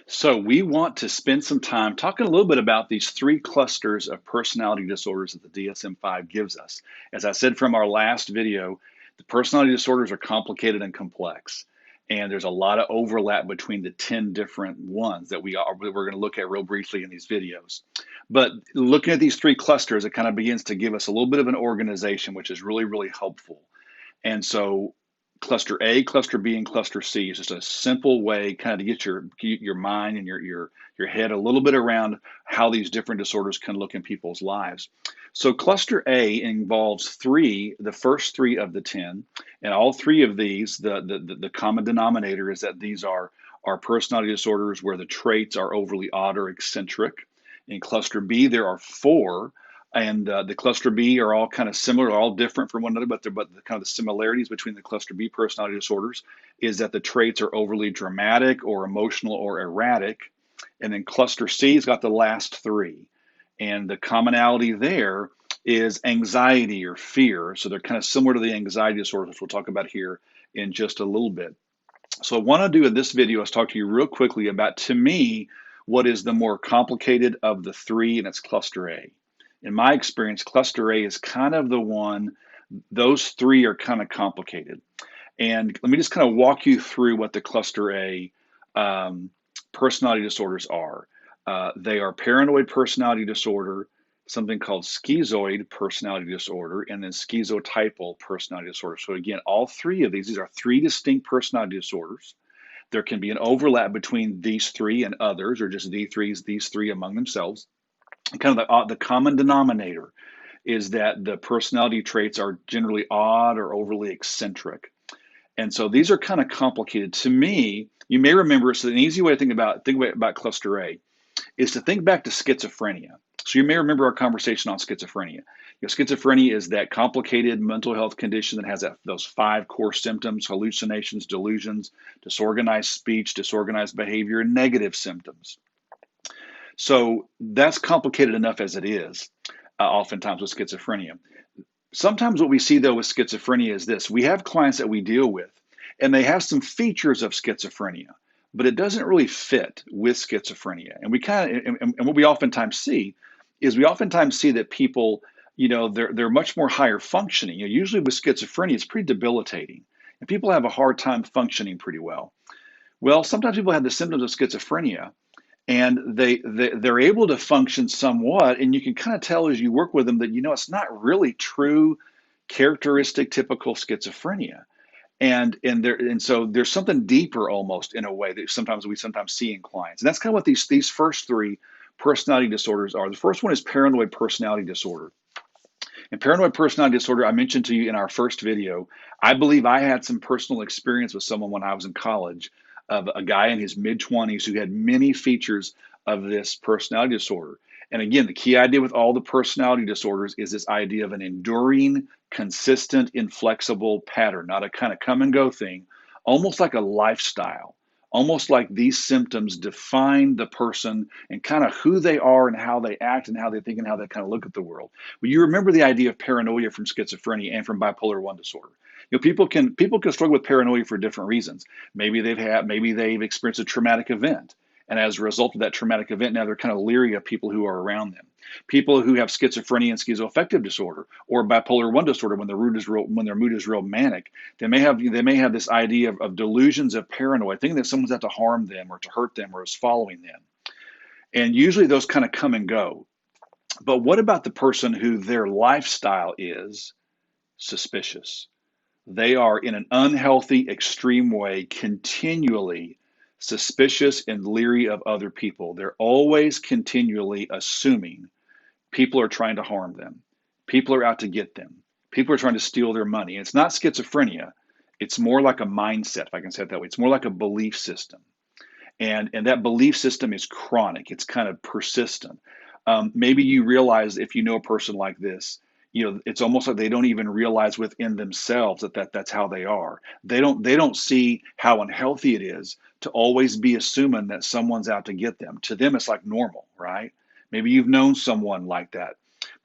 So we want to spend some time talking a little bit about these three clusters of personality disorders that the DSM-5 gives us. As I said from our last video, the personality disorders are complicated and complex, and there's a lot of overlap between the 10 different ones that we're going to look at real briefly in these videos. But looking at these three clusters, it kind of begins to give us a little bit of an organization, which is really, really helpful. And so cluster A, cluster B, and cluster C is just a simple way kind of to get your mind and your head a little bit around how these different disorders can look in people's lives. So cluster A involves the first three of the 10, and all three of these, the common denominator is that these are personality disorders where the traits are overly odd or eccentric. In cluster B, there are four, and the cluster B are all kind of similar, all different from one another, but the kind of the similarities between the cluster B personality disorders is that the traits are overly dramatic or emotional or erratic. And then cluster C has got the last three. And the commonality there is anxiety or fear. So they're kind of similar to the anxiety disorders, which we'll talk about here in just a little bit. So I want to do in this video is talk to you real quickly about, to me, what is the more complicated of the three, and it's cluster A. In my experience, cluster A is kind of the one, those three are kind of complicated. And let me just kind of walk you through what the cluster A personality disorders are. They are paranoid personality disorder, something called schizoid personality disorder, and then schizotypal personality disorder. So again, all three of these are three distinct personality disorders. There can be an overlap between these three and others, or just these three among themselves. And kind of the common denominator is that the personality traits are generally odd or overly eccentric. And so these are kind of complicated. To me, you may remember, so an easy way to think about cluster A is to think back to schizophrenia. So you may remember our conversation on schizophrenia. Schizophrenia is that complicated mental health condition that has those five core symptoms: hallucinations, delusions, disorganized speech, disorganized behavior, and negative symptoms. So that's complicated enough as it is, oftentimes with schizophrenia. Sometimes what we see though with schizophrenia is this: we have clients that we deal with, and they have some features of schizophrenia, but it doesn't really fit with schizophrenia. And we kind of, and what we oftentimes see is that people, they're much more higher functioning. Usually with schizophrenia, it's pretty debilitating, and people have a hard time functioning pretty well. Well, sometimes people have the symptoms of schizophrenia, and they're able to function somewhat, and you can kind of tell as you work with them that it's not really true characteristic typical schizophrenia, and so there's something deeper almost in a way that we sometimes see in clients. And that's kind of what these first three personality disorders are. The first one is paranoid personality disorder. And paranoid personality disorder, I mentioned to you in our first video, I believe I had some personal experience with someone when I was in college, of a guy in his mid-20s who had many features of this personality disorder. And again, the key idea with all the personality disorders is this idea of an enduring, consistent, inflexible pattern, not a kind of come and go thing, almost like a lifestyle, almost like these symptoms define the person and kind of who they are and how they act and how they think and how they kind of look at the world. But you remember the idea of paranoia from schizophrenia and from bipolar 1 disorder. People can struggle with paranoia for different reasons. Maybe they've experienced a traumatic event, and as a result of that traumatic event, now they're kind of leery of people who are around them. People who have schizophrenia and schizoaffective disorder or bipolar 1 disorder, when their mood is real manic, they may have this idea of delusions of paranoia, thinking that someone's out to harm them or to hurt them or is following them. And usually those kind of come and go. But what about the person who their lifestyle is suspicious? They are, in an unhealthy, extreme way, continually suspicious and leery of other people. They're always continually assuming people are trying to harm them. People are out to get them. People are trying to steal their money. And it's not schizophrenia. It's more like a mindset, if I can say it that way. It's more like a belief system. And that belief system is chronic. It's kind of persistent. Maybe you realize, if you know a person like this, it's almost like they don't even realize within themselves that's how they are. They don't see how unhealthy it is to always be assuming that someone's out to get them. To them, it's like normal, right? Maybe you've known someone like that.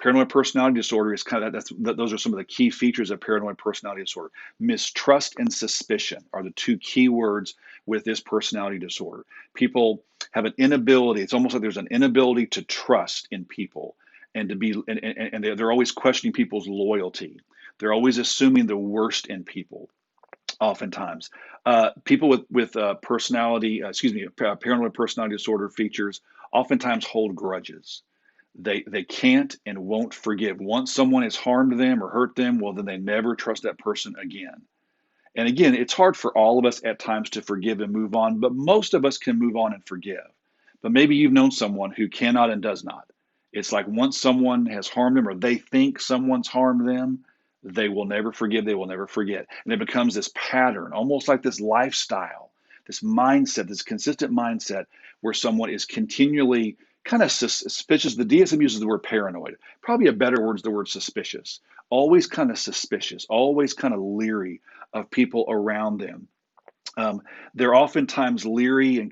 Paranoid personality disorder is kind of those are some of the key features of paranoid personality disorder. Mistrust and suspicion are the two key words with this personality disorder. People have an inability, it's almost like there's an inability to trust in people and to be and they're always questioning people's loyalty. They're always assuming the worst in people. Oftentimes, people with paranoid personality disorder features oftentimes hold grudges. They can't and won't forgive. Once someone has harmed them or hurt them, well, then they never trust that person again. And again, it's hard for all of us at times to forgive and move on, but most of us can move on and forgive. But maybe you've known someone who cannot and does not. It's like once someone has harmed them or they think someone's harmed them, they will never forgive, they will never forget. And it becomes this pattern, almost like this lifestyle, this mindset, this consistent mindset where someone is continually kind of suspicious. The DSM uses the word paranoid. Probably a better word is the word suspicious. Always kind of suspicious, always kind of leery of people around them. They're oftentimes leery and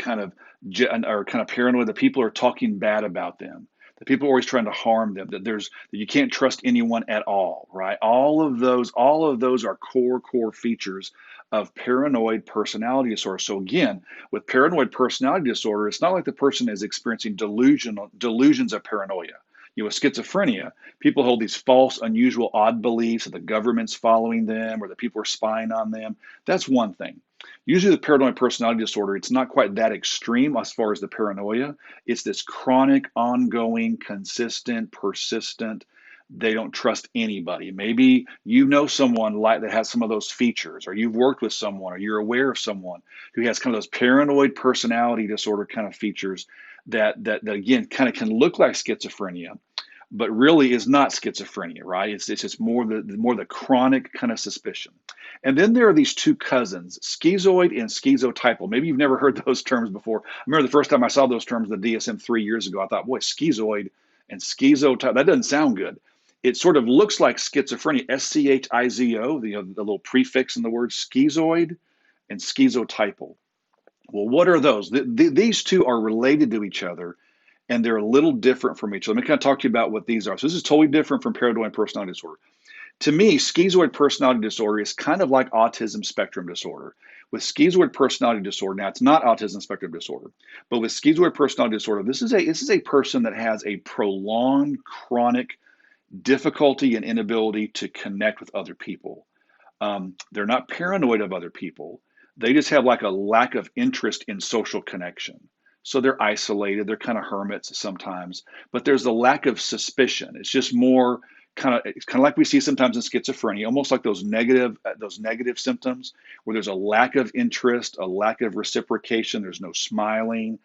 or kind of paranoid that people are talking bad about them. That people are always trying to harm them. That you can't trust anyone at all, right? All of those are core features of paranoid personality disorder. So again, with paranoid personality disorder, it's not like the person is experiencing delusions of paranoia. With schizophrenia, people hold these false, unusual, odd beliefs that the government's following them or that people are spying on them. That's one thing. Usually, the paranoid personality disorder, it's not quite that extreme as far as the paranoia. It's this chronic, ongoing, consistent, persistent. They don't trust anybody. Maybe you know someone like that has some of those features, or you've worked with someone, or you're aware of someone who has kind of those paranoid personality disorder kind of features that again kind of can look like schizophrenia, but really is not schizophrenia, right? It's just more the chronic kind of suspicion. And then there are these two cousins, schizoid and schizotypal. Maybe you've never heard those terms before. I remember the first time I saw those terms in the DSM 3 years ago. I thought, boy, schizoid and schizotypal, that doesn't sound good. It sort of looks like schizophrenia, schizo, the little prefix in the word schizoid and schizotypal. Well, what are those? These two are related to each other, and they're a little different from each other. Let me kind of talk to you about what these are. So this is totally different from paranoid personality disorder. To me, schizoid personality disorder is kind of like autism spectrum disorder. With schizoid personality disorder, now it's not autism spectrum disorder, but with schizoid personality disorder, this is a person that has a prolonged, chronic difficulty and inability to connect with other people. They're not paranoid of other people. They just have like a lack of interest in social connection. So they're isolated, they're kind of hermits sometimes, but there's a lack of suspicion. It's just more it's kind of like we see sometimes in schizophrenia, almost like those negative symptoms where there's a lack of interest, a lack of reciprocation, there's no smiling.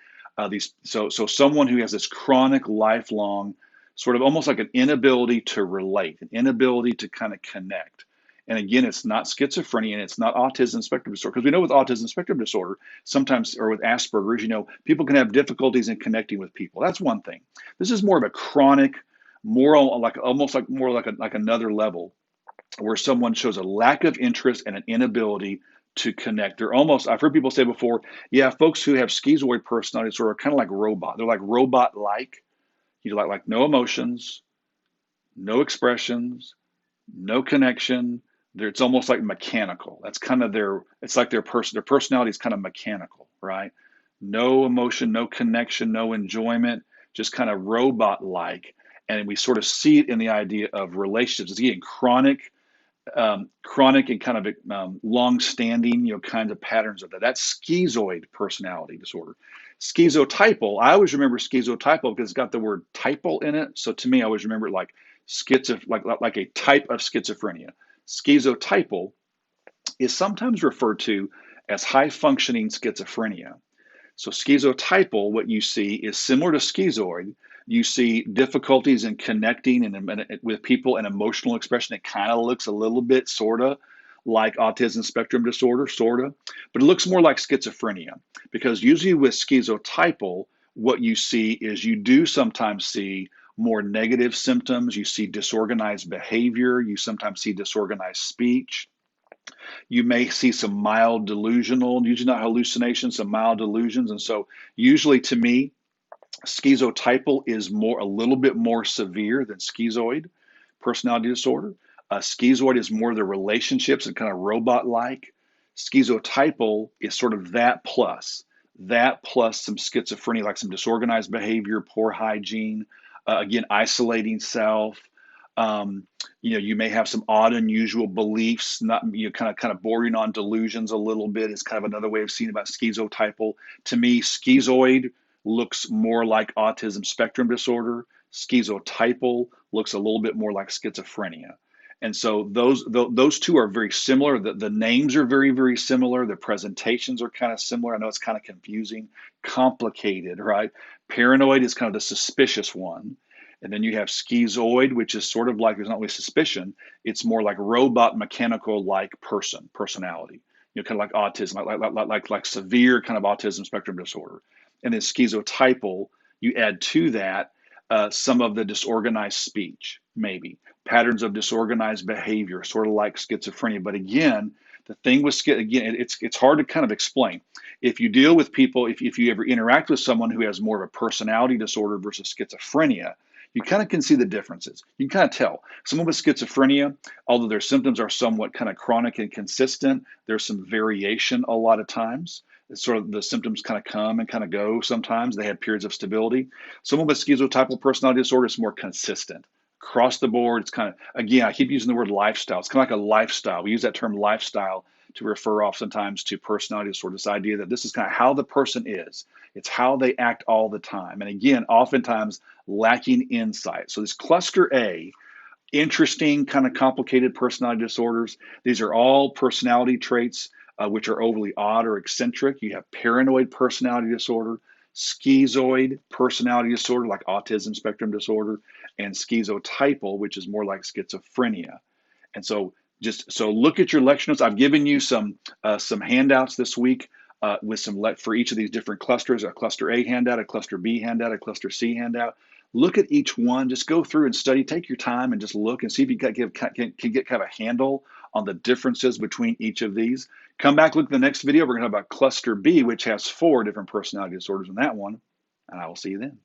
So someone who has this chronic, lifelong, sort of almost like an inability to relate, an inability to kind of connect. And again, it's not schizophrenia and it's not autism spectrum disorder. Because we know with autism spectrum disorder, sometimes, or with Asperger's, people can have difficulties in connecting with people. That's one thing. This is more of a chronic, more like another level where someone shows a lack of interest and an inability to connect. I've heard people say before, yeah, folks who have schizoid personality disorder are kind of like robot. They're like robot-like, like no emotions, no expressions, no connection. It's almost like mechanical. That's kind of their personality is kind of mechanical, right? No emotion, no connection, no enjoyment, just kind of robot-like. And we sort of see it in the idea of relationships. It's again chronic and kind of long-standing, kinds of patterns of that. That's schizoid personality disorder. Schizotypal, I always remember schizotypal because it's got the word typal in it. So to me, I always remember it like like a type of schizophrenia. Schizotypal is sometimes referred to as high-functioning schizophrenia. So schizotypal, what you see is similar to schizoid. You see difficulties in connecting with people and emotional expression. It kind of looks a little bit sort of like autism spectrum disorder, but it looks more like schizophrenia because usually with schizotypal, what you see is you do sometimes see more negative symptoms. You see disorganized behavior. You sometimes see disorganized speech. You may see some mild delusional, usually not hallucinations, some mild delusions. And so usually to me, Schizotypal is a little bit more severe than schizoid personality disorder. Schizoid is more the relationships and kind of robot-like. Schizotypal is sort of that plus some schizophrenia, like some disorganized behavior, poor hygiene, again, isolating self. Um, you may have some odd, unusual beliefs, not kind of bordering on delusions a little bit. Is kind of another way of seeing about schizotypal. To me, schizoid looks more like autism spectrum disorder. Schizotypal looks a little bit more like schizophrenia. And so those two are very similar. The names are very, very similar. The presentations are kind of similar. I know it's kind of confusing, complicated, right? Paranoid is kind of the suspicious one. And then you have schizoid, which is sort of like there's not really suspicion. It's more like robot mechanical like personality. Kind of like autism, like severe kind of autism spectrum disorder. And then schizotypal, you add to that some of the disorganized speech, maybe patterns of disorganized behavior, sort of like schizophrenia. But again, the thing with it's hard to kind of explain. If you deal with people, if you ever interact with someone who has more of a personality disorder versus schizophrenia, you kind of can see the differences. You can kind of tell. Someone with schizophrenia, although their symptoms are somewhat kind of chronic and consistent, there's some variation a lot of times. It's sort of the symptoms kind of come and kind of go sometimes. They have periods of stability. Someone with schizotypal personality disorder is more consistent. Across the board, it's kind of, again, I keep using the word lifestyle. It's kind of like a lifestyle. We use that term lifestyle to refer oftentimes to personality disorder, this idea that this is kind of how the person is. It's how they act all the time. And again, oftentimes lacking insight. So this cluster A, interesting, kind of complicated personality disorders. These are all personality traits which are overly odd or eccentric. You have paranoid personality disorder, schizoid personality disorder, like autism spectrum disorder, and schizotypal, which is more like schizophrenia. And so look at your lecture notes. I've given you some handouts this week with for each of these different clusters, a cluster A handout, a cluster B handout, a cluster C handout. Look at each one, just go through and study, take your time and just look and see if you can get kind of a handle on the differences between each of these. Come back, look at the next video. We're going to talk about cluster B, which has 4 different personality disorders in that one, and I will see you then.